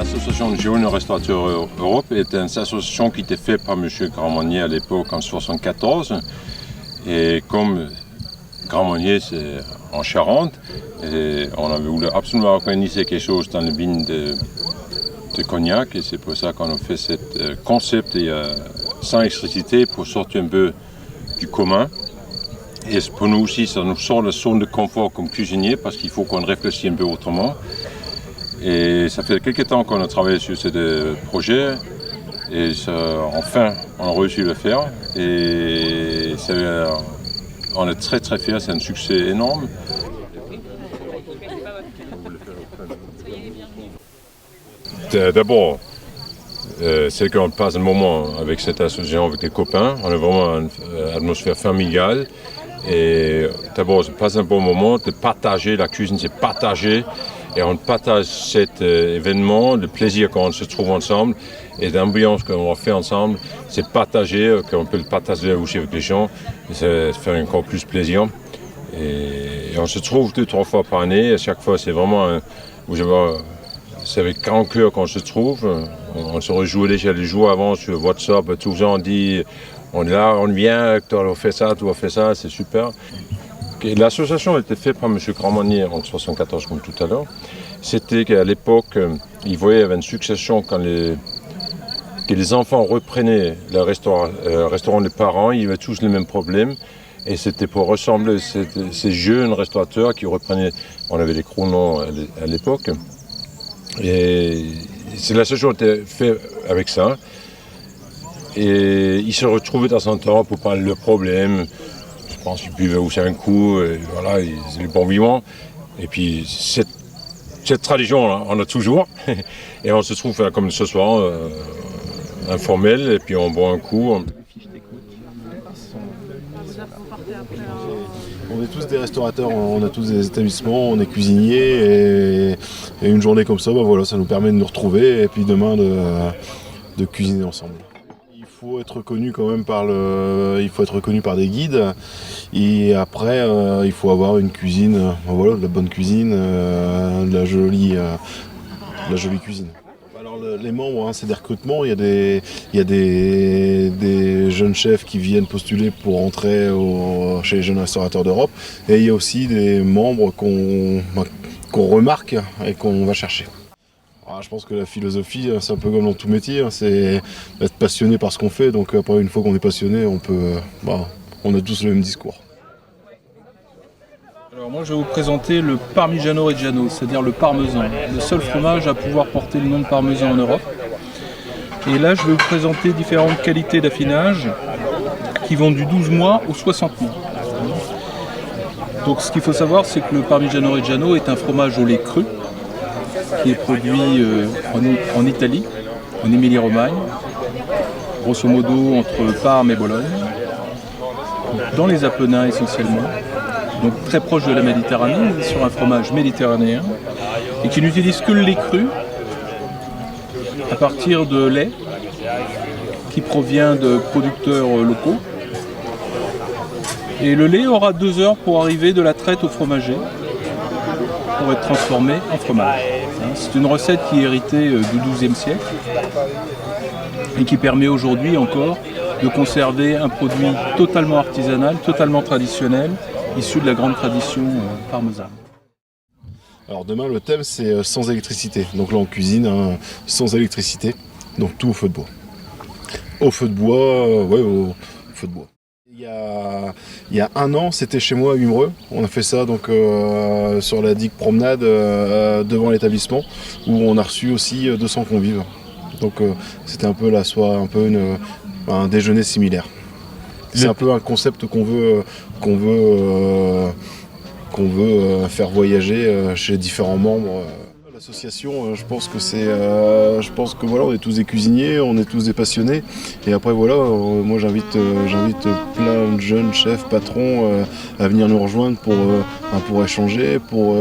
L'association de Jeunes Restaurateurs Europe est une association qui était faite par M. Grandmonnier à l'époque en 1974. Et comme Grandmonnier, c'est en Charente, et on avait voulu absolument organiser quelque chose dans le vignes de Cognac. Et c'est pour ça qu'on a fait ce concept sans électricité pour sortir un peu du commun. Et pour nous aussi, ça nous sort de la zone de confort comme cuisinier parce qu'il faut qu'on réfléchisse un peu autrement. Et ça fait quelques temps qu'on a travaillé sur ce projet et enfin on a réussi à le faire. Et on est très très fiers, c'est un succès énorme. D'abord, c'est qu'on passe un moment avec cette association, avec des copains. On a vraiment une atmosphère familiale. Et d'abord, c'est pas un bon moment de partager. La cuisine, c'est partager. Et on partage cet événement, le plaisir qu'on se trouve ensemble et l'ambiance qu'on va faire ensemble, c'est partager, qu'on peut le partager aussi avec les gens, et ça fait encore plus plaisir. Et on se trouve 2-3 fois par année, et chaque fois c'est vraiment, c'est avec grand cœur qu'on se trouve. On se rejoue déjà les jours avant sur WhatsApp, tout ça, on dit, on est là, on vient, tu as fait ça, c'est super. L'association a été faite par M. Grandmonnier en 1974, comme tout à l'heure. C'était qu'à l'époque, il voyait qu'il y avait une succession que les enfants reprenaient le restaurant des parents, ils avaient tous les mêmes problèmes. Et c'était pour ressembler ces jeunes restaurateurs qui reprenaient, on avait des chronos à l'époque. Et l'association était faite avec ça. Et ils se retrouvaient de temps en temps pour parler de leurs problèmes. Je pense qu'ils buvaient aussi un coup, et voilà, c'est le bon vivant. Et puis cette tradition, on a toujours. Et on se trouve comme ce soir, informel, et puis on boit un coup. On est tous des restaurateurs, on a tous des établissements, on est cuisiniers. Et une journée comme ça, voilà, ça nous permet de nous retrouver et puis demain de cuisiner ensemble. Il faut être reconnu quand même il faut être reconnu par des guides et après il faut avoir une cuisine, voilà, de la bonne cuisine, de la jolie cuisine. Alors les membres, c'est des recrutements, il y a des jeunes chefs qui viennent postuler pour entrer chez les jeunes restaurateurs d'Europe et il y a aussi des membres qu'on remarque et qu'on va chercher. Je pense que la philosophie, c'est un peu comme dans tout métier, c'est être passionné par ce qu'on fait. Donc après, une fois qu'on est passionné, on a tous le même discours. Alors moi, je vais vous présenter le Parmigiano Reggiano, c'est-à-dire le parmesan, le seul fromage à pouvoir porter le nom de parmesan en Europe. Et là, je vais vous présenter différentes qualités d'affinage qui vont du 12 mois au 60 mois. Donc ce qu'il faut savoir, c'est que le Parmigiano Reggiano est un fromage au lait cru, qui est produit en Italie, en Émilie-Romagne, grosso modo entre Parme et Bologne, dans les Apennins essentiellement, donc très proche de la Méditerranée, sur un fromage méditerranéen, et qui n'utilise que le lait cru, à partir de lait qui provient de producteurs locaux. Et le lait aura 2 heures pour arriver de la traite au fromager, pour être transformé en fromage. C'est une recette qui est héritée du XIIe siècle et qui permet aujourd'hui encore de conserver un produit totalement artisanal, totalement traditionnel, issu de la grande tradition parmesane. Alors demain, le thème, c'est sans électricité. Donc là, on cuisine sans électricité, donc tout au feu de bois. Au feu de bois, au feu de bois. Il y a 1 an, c'était chez moi à Humereux. On a fait ça donc sur la digue promenade devant l'établissement où on a reçu aussi 200 convives. Donc c'était un peu un déjeuner similaire. C'est un peu un concept qu'on veut faire voyager chez différents membres. L'association, je pense que voilà, on est tous des cuisiniers, on est tous des passionnés. Et après voilà, moi j'invite plein de jeunes chefs, patrons à venir nous rejoindre pour échanger, pour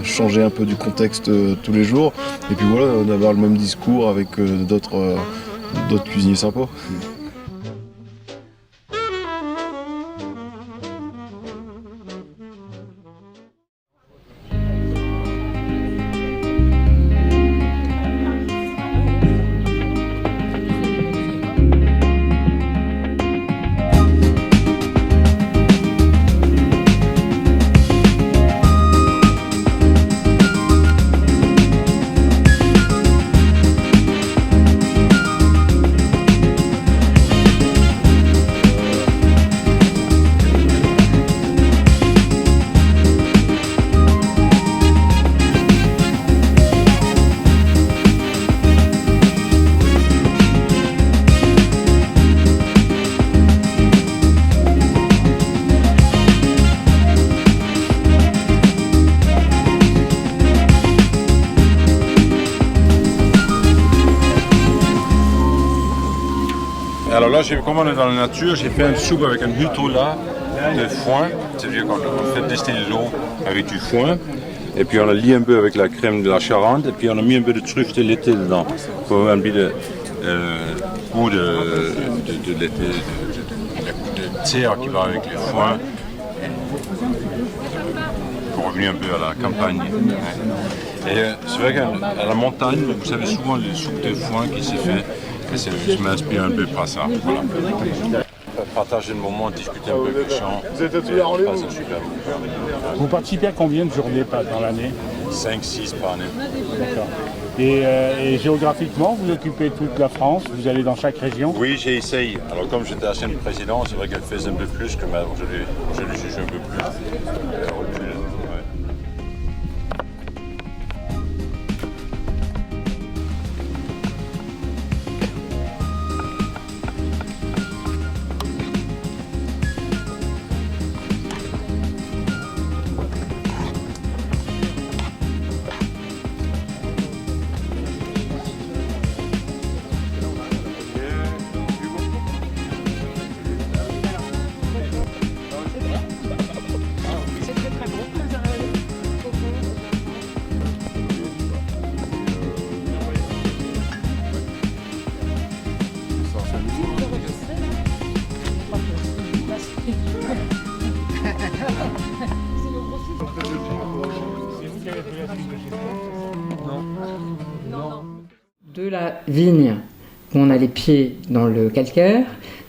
changer un peu du contexte tous les jours. Et puis voilà, d'avoir le même discours avec d'autres cuisiniers sympas. Alors là, comme on est dans la nature, j'ai fait une soupe avec un hutola de foin, c'est-à-dire qu'on fait distiller l'eau avec du foin. Et puis on a lié un peu avec la crème de la Charente, et puis on a mis un peu de truffe de l'été dedans, pour un peu de goût de terre qui va avec le foin, pour revenir un peu à la campagne. Et c'est vrai qu'à la montagne, vous savez souvent les soupes de foin qui se fait, et je m'inspire un peu par ça. Voilà. Partager le moment, discuter un peu avec les gens. Vous êtes à tous les rendez-vous. Vous participez à combien de journées dans l'année? 5-6 par année. D'accord. Et géographiquement, vous occupez toute la France, vous allez dans chaque région? Oui, j'ai essayé. Alors comme j'étais ancien président, c'est vrai qu'elle faisait un peu plus que aujourd'hui je suis un peu plus reculé. De la vigne, où on a les pieds dans le calcaire,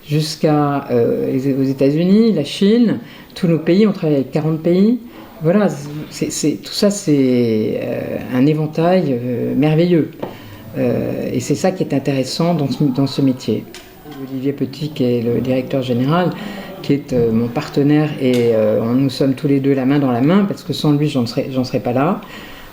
jusqu'à aux États-Unis, la Chine, tous nos pays, on travaille avec 40 pays. Voilà, tout ça c'est un éventail merveilleux. Et c'est ça qui est intéressant dans ce métier. Olivier Petit, qui est le directeur général, qui est mon partenaire, et nous sommes tous les deux la main dans la main, parce que sans lui, j'en serais pas là.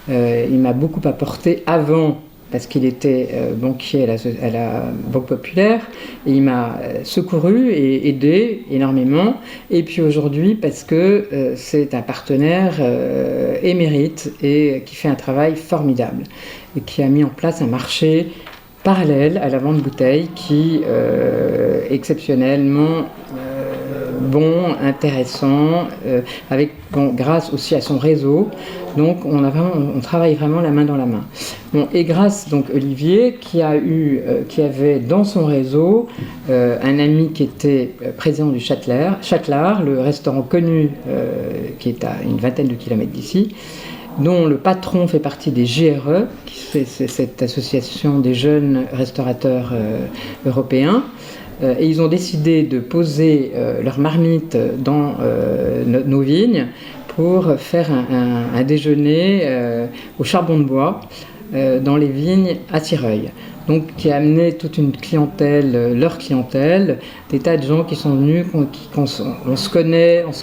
Il m'a beaucoup apporté avant, parce qu'il était banquier à la Banque Populaire, et il m'a secouru et aidé énormément. Et puis aujourd'hui, parce que c'est un partenaire émérite et qui fait un travail formidable, et qui a mis en place un marché parallèle à la vente de bouteilles qui est exceptionnellement bon, intéressant, grâce aussi à son réseau. Donc on travaille vraiment la main dans la main. Bon, et grâce donc Olivier qui avait dans son réseau un ami qui était président du Châtelard, le restaurant connu qui est à une vingtaine de kilomètres d'ici, dont le patron fait partie des GRE, c'est cette association des jeunes restaurateurs européens. Et ils ont décidé de poser leur marmite dans nos vignes pour faire un déjeuner au charbon de bois dans les vignes à Tireuil. Donc qui a amené toute une clientèle, leur clientèle, des tas de gens qui sont venus, on se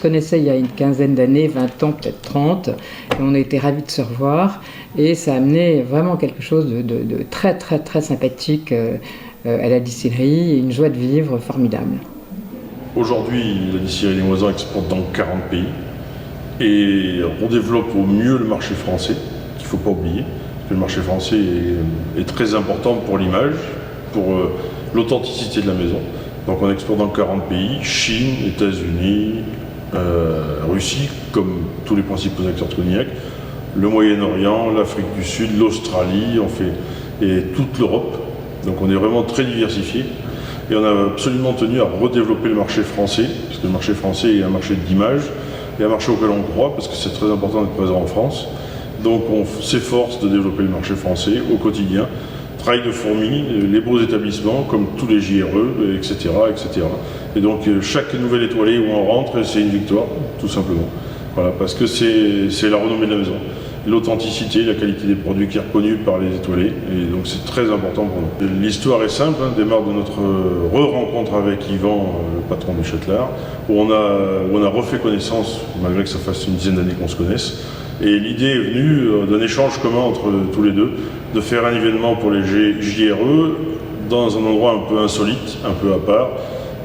connaissait il y a une quinzaine d'années, 20 ans, peut-être 30, et on a été ravis de se revoir, et ça a amené vraiment quelque chose de très très très sympathique à la distillerie, et une joie de vivre formidable. Aujourd'hui, la distillerie Limoisin exporte dans 40 pays, et on développe au mieux le marché français, qu'il ne faut pas oublier. Le marché français est très important pour l'image, pour l'authenticité de la maison. Donc on exporte dans 40 pays, Chine, États-Unis, Russie, comme tous les principaux acteurs de cognac, le Moyen-Orient, l'Afrique du Sud, l'Australie, et toute l'Europe. Donc on est vraiment très diversifié. Et on a absolument tenu à redévelopper le marché français, parce que le marché français est un marché d'image, et un marché auquel on croit, parce que c'est très important d'être présent en France. Donc on s'efforce de développer le marché français au quotidien. Travail de fourmi, les beaux établissements comme tous les JRE, etc. etc. Et donc chaque nouvelle étoilée où on rentre, c'est une victoire, tout simplement. Voilà, parce que c'est la renommée de la maison. L'authenticité, la qualité des produits qui est reconnue par les étoilés. Et donc c'est très important pour nous. L'histoire est simple, démarre de notre re-rencontre avec Yvan, le patron du Châtelard, où on a refait connaissance, malgré que ça fasse une dizaine d'années qu'on se connaisse. Et l'idée est venue d'un échange commun entre tous les deux, de faire un événement pour les JRE dans un endroit un peu insolite, un peu à part.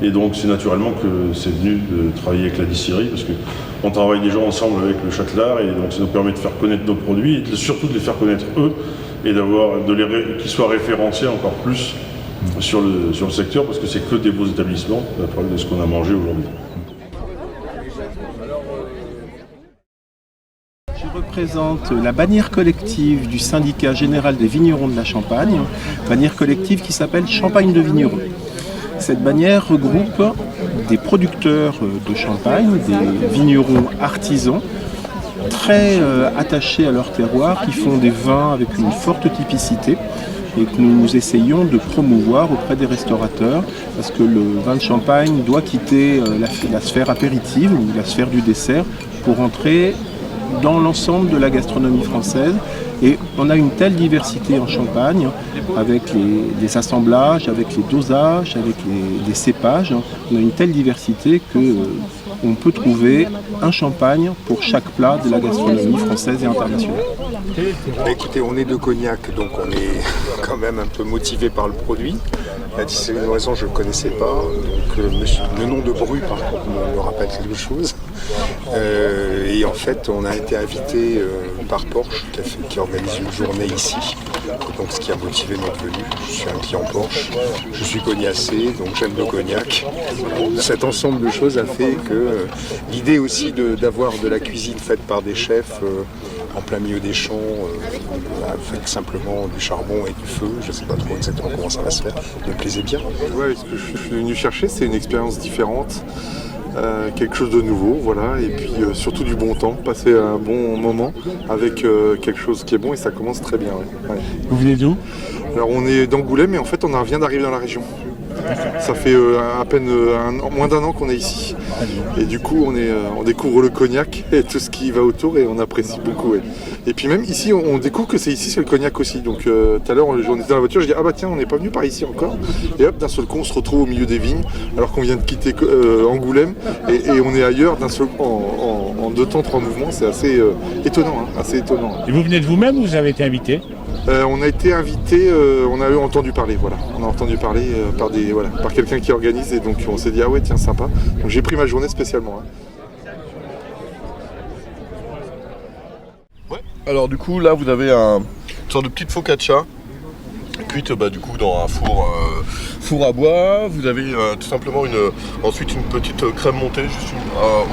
Et donc c'est naturellement que c'est venu de travailler avec la distillerie, parce qu'on travaille déjà ensemble avec le Châtelard, et donc ça nous permet de faire connaître nos produits, et surtout de les faire connaître eux, et qu'ils soient référencés encore plus sur le secteur parce que c'est que des beaux établissements, la preuve de ce qu'on a mangé aujourd'hui. Je représente la bannière collective du syndicat général des vignerons de la Champagne, bannière collective qui s'appelle Champagne de Vignerons. Cette bannière regroupe des producteurs de champagne, des vignerons artisans, très attachés à leur terroir, qui font des vins avec une forte typicité et que nous essayons de promouvoir auprès des restaurateurs parce que le vin de champagne doit quitter la sphère apéritive ou la sphère du dessert pour entrer dans l'ensemble de la gastronomie française. Et on a une telle diversité en Champagne, avec les assemblages, avec les dosages, avec les cépages. On a une telle diversité qu'on peut trouver un champagne pour chaque plat de la gastronomie française et internationale. Écoutez, on est de Cognac, donc on est quand même un peu motivé par le produit. La distillerie de Noisan, je ne le connaissais pas, donc le nom de Bru, par contre, me rappelle quelque chose. Et en fait, on a été invité par Porsche, qui organise une journée ici. Donc, ce qui a motivé notre venue. Je suis un client Porsche, je suis cognacé, donc j'aime le cognac. Cet ensemble de choses a fait que l'idée aussi d'avoir de la cuisine faite par des chefs en plein milieu des champs, avec simplement du charbon et du feu, je ne sais pas trop exactement comment ça va se faire, me plaisait bien. Ouais, ce que je suis venu chercher, c'est une expérience différente. Quelque chose de nouveau, voilà, et puis surtout du bon temps, passer un bon moment avec quelque chose qui est bon et ça commence très bien. Ouais. Vous venez d'où? Alors on est d'Angoulême, mais en fait on vient d'arriver dans la région. Ça fait à peine moins d'un an qu'on est ici. Et du coup on découvre le cognac et tout ce qui va autour et on apprécie beaucoup. Ouais. Et puis même ici on découvre que c'est le cognac aussi. Donc tout à l'heure on était dans la voiture, je dis ah bah tiens on n'est pas venu par ici encore. Et hop d'un seul coup on se retrouve au milieu des vignes alors qu'on vient de quitter Angoulême et on est ailleurs d'un seul en 2 temps 3 mouvements. C'est assez étonnant, hein, assez étonnant. Et vous venez de vous-même ou vous avez été invité? On a été invité, on a entendu parler, voilà. On a entendu parler par quelqu'un qui organise et donc on s'est dit ah ouais tiens sympa. Donc j'ai pris ma journée spécialement. Hein. Ouais. Alors du coup là vous avez une sorte de petite focaccia cuite du coup dans un four à bois. Vous avez tout simplement ensuite une petite crème montée juste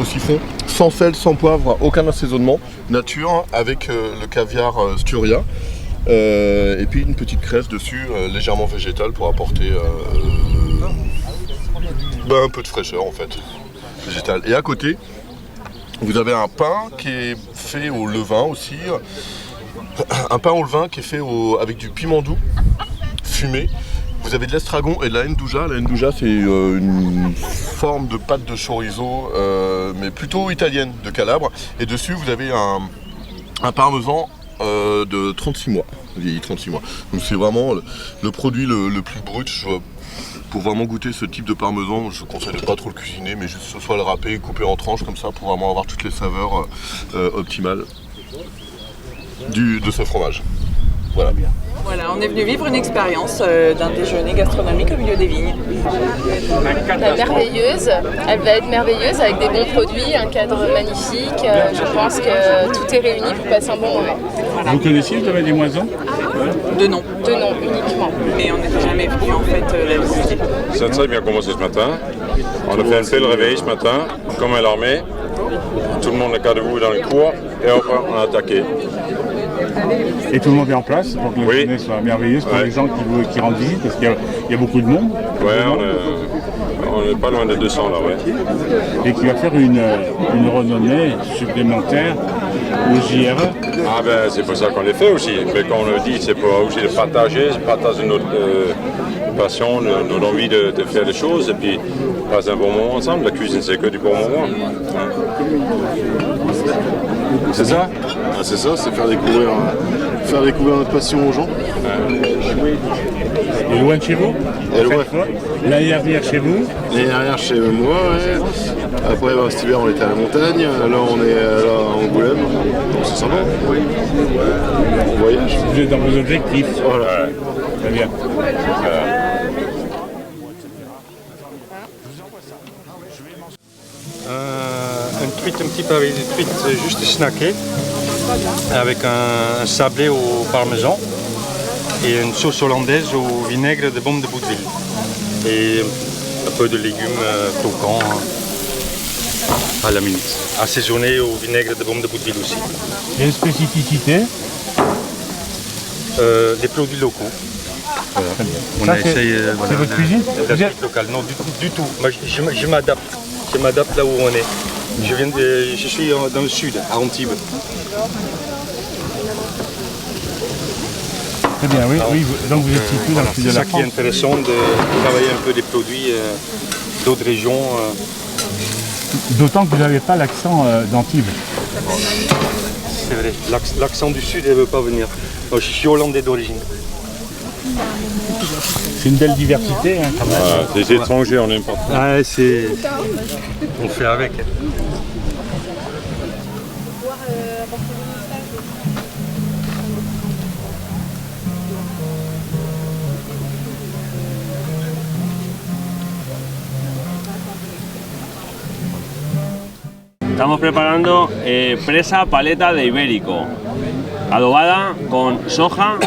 au siphon, sans sel, sans poivre, aucun assaisonnement, nature avec le caviar Sturia. Et puis une petite crème dessus, légèrement végétale pour apporter un peu de fraîcheur en fait, végétale. Et à côté, vous avez un pain qui est fait au levain aussi, un pain au levain qui est fait avec du piment doux fumé. Vous avez de l'estragon et de la ndouja. La ndouja c'est une forme de pâte de chorizo, mais plutôt italienne, de Calabre. Et dessus vous avez un parmesan de 36 mois, vieilli 36 mois. Donc c'est vraiment le produit le plus brut. Pour vraiment goûter ce type de parmesan, je conseille de pas trop le cuisiner, mais juste soit le râper, couper en tranches comme ça pour vraiment avoir toutes les saveurs optimales de ce fromage. Voilà. Voilà, on est venu vivre une expérience d'un déjeuner gastronomique au milieu des vignes. Merveilleuse, elle va être merveilleuse avec des bons produits, un cadre magnifique. Je pense que tout est réuni pour passer un bon moment. Voilà. Vous connaissiez le domaine des Moisons? De nom. De nom uniquement. Mais on n'était jamais venu en fait la visiter. Ça a très bien commencé ce matin. On a fait un tel réveil ce matin, comme à l'armée. Tout le monde est cas debout dans le cours et on a attaqué. Et tout le monde est en place pour que la journée soit merveilleuse pour les gens qui rendent visite, parce qu'il y a beaucoup de monde. Ouais, on est pas loin de 200 là, ouais. Et qui va faire une renommée supplémentaire au JRE. Ah ben c'est pour ça qu'on les fait aussi. Mais quand on le dit, c'est pour aussi de partager notre passion, notre envie de faire des choses et puis passer un bon moment ensemble. La cuisine c'est que du bon moment. C'est ça? C'est ça, c'est faire découvrir notre passion aux gens. Et loin de chez vous? L'année dernière chez vous? L'année dernière chez moi, ouais. Après cet hiver on était à la montagne, là on est là à Angoulême, donc c'est sympa. On voyage. Vous êtes dans vos objectifs. Voilà. Très bien. Une truite un petit peu avec des truites juste snackées avec un sablé au parmesan et une sauce hollandaise au vinaigre de Beaume de Bouteville. Et un peu de légumes croquants à la minute. Assaisonné au vinaigre de Beaume de Bouteville aussi. Et une spécificité? Des produits locaux. Voilà. On Ça, essaye c'est votre cuisine? locale. Non, du tout. Moi, je m'adapte. Je m'adapte là où on est. Je suis dans le sud, à Antibes. Très bien, oui. Donc vous êtes situé dans le sud de la France. C'est ça qui est intéressant de travailler un peu des produits d'autres régions. D'autant que vous n'avez pas l'accent d'Antibes. C'est vrai, l'accent du sud ne veut pas venir. Moi, je suis hollandais d'origine. C'est une belle diversité hein, quand même. Des étrangers, on n'aime pas. Ah, on fait avec. Estamos preparando presa paleta de ibérico, adobada con soja,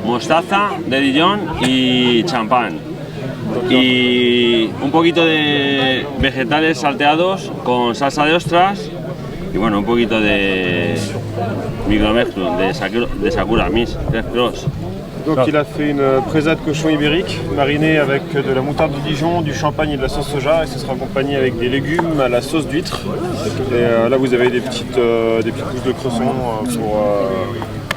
mostaza de Dijon y champán. Y un poquito de vegetales salteados con salsa de ostras y bueno, un poquito de micromezclun, de Sakura Miss, Cross. Donc il a fait une présa de cochon ibérique marinée avec de la moutarde de Dijon, du champagne et de la sauce soja, et ce sera accompagné avec des légumes à la sauce d'huître. Et là vous avez des petites pousses de cresson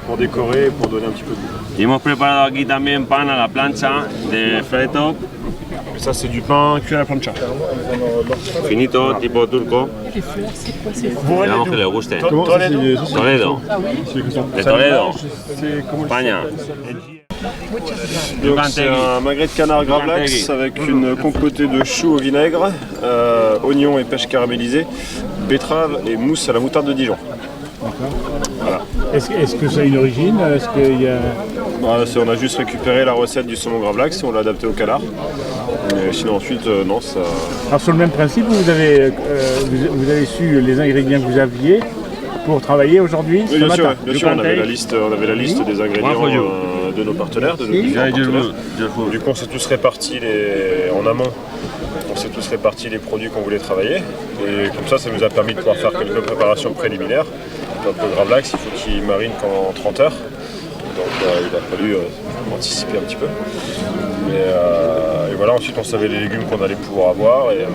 pour décorer et pour donner un petit peu de goût. Y hemos preparado aquí también pan a la plancha de freto. Ça c'est du pain cuit à la plancha. Finito, tipo turco. Esperamos que les guste. Toledo. De Toledo. España. Donc c'est un magret de canard gravlax avec une compotée de choux au vinaigre, oignons et pêche caramélisée, betterave et mousse à la moutarde de Dijon. Voilà. Est-ce que ça a une origine? Est-ce qu'il y a... On a juste récupéré la recette du saumon gravlax et on l'a adapté au canard. Mais sinon ensuite, non, ça... Alors sur le même principe, vous avez su les ingrédients que vous aviez pour travailler aujourd'hui? Oui, bien sûr, on avait la liste des ingrédients de nos partenaires, de nos différents partenaires. Du coup, on s'est tous répartis en amont. On s'est tous répartis les produits qu'on voulait travailler. Et comme ça nous a permis de pouvoir faire quelques préparations préliminaires. Donc le gravlax, il faut qu'il marine pendant 30 heures. Donc il a fallu anticiper un petit peu. Et voilà, ensuite on savait les légumes qu'on allait pouvoir avoir. Et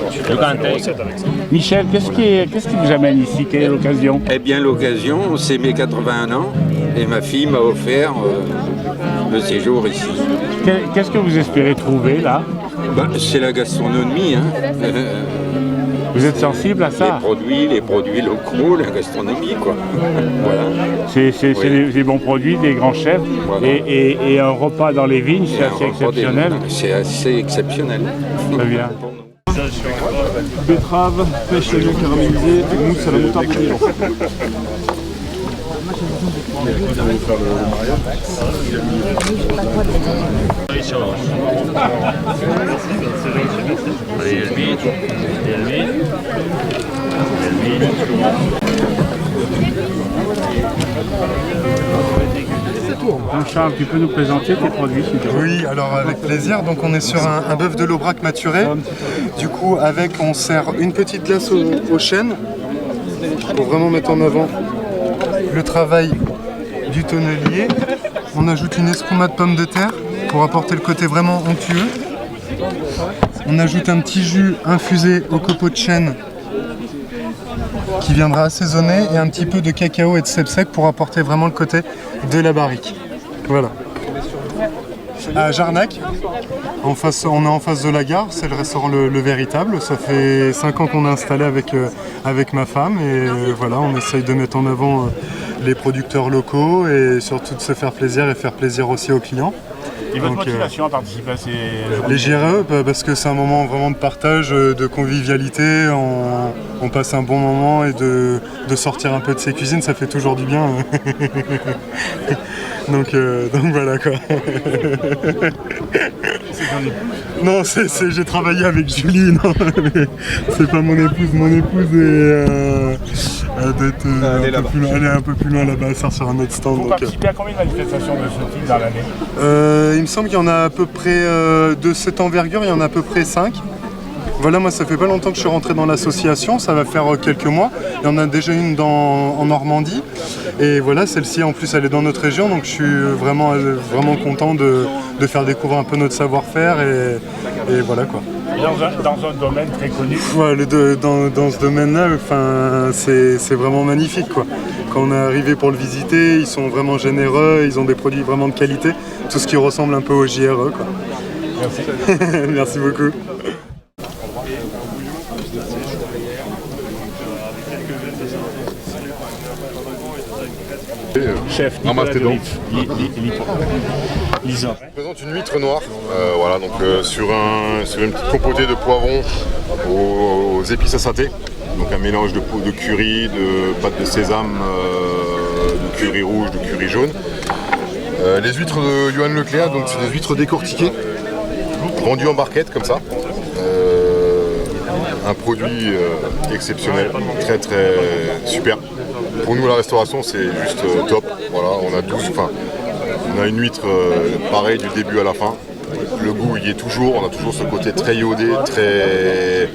ensuite on a fait une recette avec ça. Michel, qu'est-ce qui vous amène ici? Quelle est l'occasion? Eh bien l'occasion, c'est mes 81 ans et ma fille m'a offert le séjour ici. Qu'est-ce que vous espérez trouver là? C'est la gastronomie. Hein. Vous êtes sensible à ça? Les produits locaux, la gastronomie, quoi. Voilà. C'est des bons produits, des grands chefs. Voilà. Et un repas dans les vignes, c'est assez exceptionnel. C'est assez exceptionnel. Très bien. Betterave, pêche à l'huile caramélisée, mousse à la moutarde de Dijon. Charles, tu peux nous présenter tes produits? Oui, alors avec plaisir. Donc on est sur un bœuf de l'Aubrac maturé. Du coup, on sert une petite glace au chêne pour vraiment mettre en avant le travail du tonnelier. On ajoute une escumade pomme de terre pour apporter le côté vraiment onctueux. On ajoute un petit jus infusé au copeaux de chêne qui viendra assaisonner et un petit peu de cacao et de cèpe sec pour apporter vraiment le côté de la barrique. Voilà. À Jarnac, on est en face de la gare, c'est le restaurant le Véritable. Ça fait 5 ans qu'on est installé avec ma femme et voilà, on essaye de mettre en avant les producteurs locaux et surtout de se faire plaisir et faire plaisir aussi aux clients. Et votre motivation à participer à ces journées? Les JRE, parce que c'est un moment vraiment de partage, de convivialité, on passe un bon moment et de sortir un peu de ses cuisines, ça fait toujours du bien. donc voilà quoi. Non, j'ai travaillé avec Julie, non, c'est pas mon épouse. Mon épouse Elle doit être elle est un peu plus loin là-bas, elle sert sur un autre stand. Vous participez à combien de manifestations de ce type dans l'année? Il me semble qu'il y en a à peu près, de cette envergure, il y en a à peu près 5. Voilà, moi ça fait pas longtemps que je suis rentré dans l'association, ça va faire quelques mois. Il y en a déjà une en Normandie. Et voilà, celle-ci en plus elle est dans notre région, donc je suis vraiment content de faire découvrir un peu notre savoir-faire et voilà quoi. Dans un domaine très connu. Ouais, dans ce domaine-là, c'est vraiment magnifique quoi. Quand on est arrivé pour le visiter, ils sont vraiment généreux, ils ont des produits vraiment de qualité, tout ce qui ressemble un peu au JRE quoi. Merci. Merci beaucoup. Chef Mastodon. Lisa. Je présente une huître noire, voilà, donc sur une petite compotée de poivrons aux épices à saté. Donc un mélange de curry, de pâte de sésame, de curry rouge, de curry jaune. Les huîtres de Johan Leclerc, donc c'est des huîtres décortiquées, vendues en barquette comme ça. Un produit exceptionnel, très très super. Pour nous, la restauration, c'est juste top. Voilà, on a une huître pareil du début à la fin. Le goût y est toujours, on a toujours ce côté très iodé, très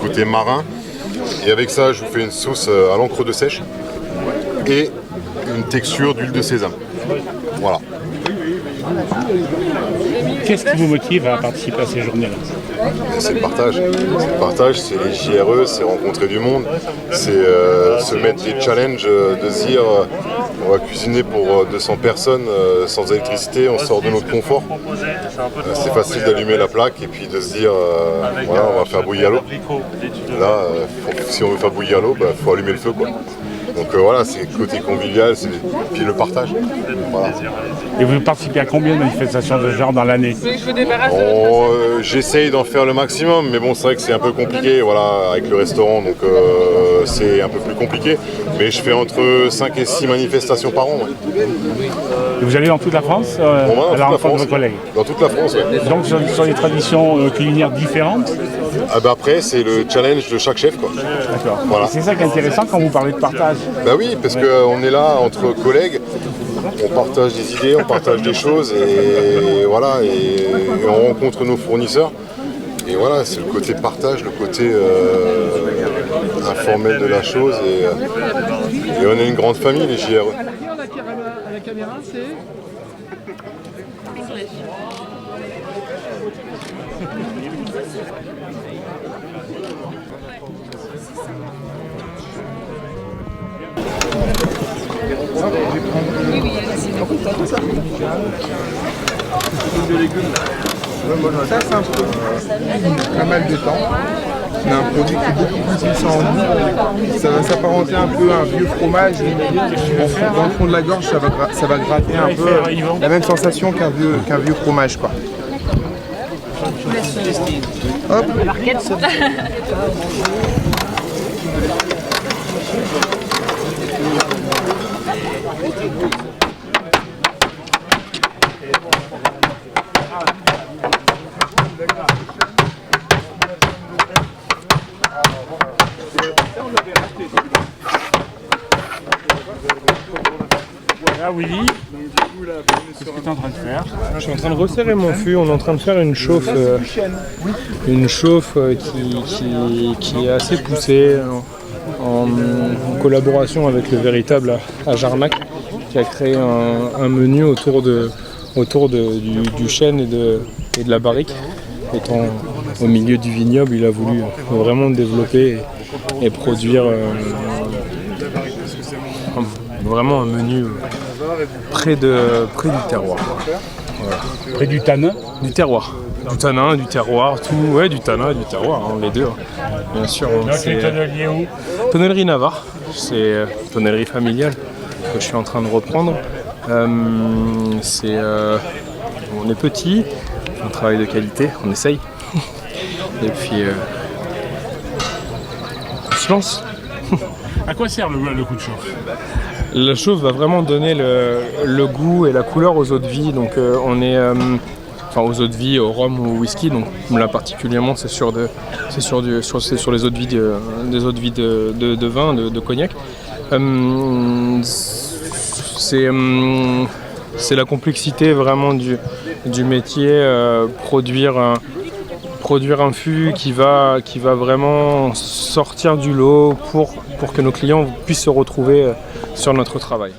côté marin. Et avec ça, je vous fais une sauce à l'encre de sèche et une texture d'huile de sésame. Voilà. Qu'est-ce qui vous motive à participer à ces journées-là? C'est le partage. C'est le partage, c'est les JRE, c'est rencontrer du monde, c'est se mettre des challenges, de se dire on va cuisiner pour 200 personnes sans électricité, on sort de notre confort. C'est facile d'allumer la plaque et puis de se dire voilà, on va faire bouillir l'eau. Là, si on veut faire bouillir l'eau, il faut allumer le feu quoi. Donc voilà, c'est le côté convivial, puis le partage. Voilà. Et vous participez à combien de manifestations de ce genre dans l'année? J'essaye d'en faire le maximum, mais bon, c'est vrai que c'est un peu compliqué, voilà, avec le restaurant, donc c'est un peu plus compliqué. Mais je fais entre 5 et 6 manifestations par an. Ouais. Et vous allez dans toute la France à la rencontre de vos collègues? Dans toute la France, oui. Donc sur des traditions culinaires différentes? Après, c'est le challenge de chaque chef, quoi. D'accord. Voilà. C'est ça qui est intéressant quand vous parlez de partage. Bah oui, parce qu'on est là entre collègues, on partage des idées, on partage des choses et voilà, et on rencontre nos fournisseurs. Et voilà, c'est le côté partage, le côté informel de la chose et on est une grande famille, les JRE. La caméra, c'est... Ça, c'est un produit pas mal de temps. C'est un produit qui est beaucoup plus puissant en goût. Ça va s'apparenter un peu à un vieux fromage. Dans le fond de la gorge, ça va gratter un peu la même sensation qu'un vieux fromage, quoi. Hop. Voilà Willy, qu'est-ce que tu es en train de faire? Je suis en train de resserrer mon fût, on est en train de faire une chauffe qui est assez poussée en collaboration avec le véritable à Jarnac qui a créé un menu autour du chêne et de la barrique. Étant au milieu du vignoble, il a voulu vraiment développer et produire vraiment un menu près du terroir. Voilà. Près du tanin? Du terroir. Du tanin, du terroir, tout, ouais, du tanin et du terroir, hein, les deux. Hein. Bien sûr. C'est tonnelier où? Tonnellerie Navarre, c'est tonnellerie familiale que je suis en train de reprendre. On est petit, on travaille de qualité, on essaye. Et puis, on se lance. À quoi sert le coup de chauffe? La chauffe va vraiment donner le goût et la couleur aux eaux de vie. Donc on est aux eaux de vie, au rhum ou au whisky. Donc là particulièrement c'est sur les eaux de vie de vin, de cognac. C'est la complexité vraiment du métier, produire un fût qui va vraiment sortir du lot pour que nos clients puissent se retrouver sur notre travail.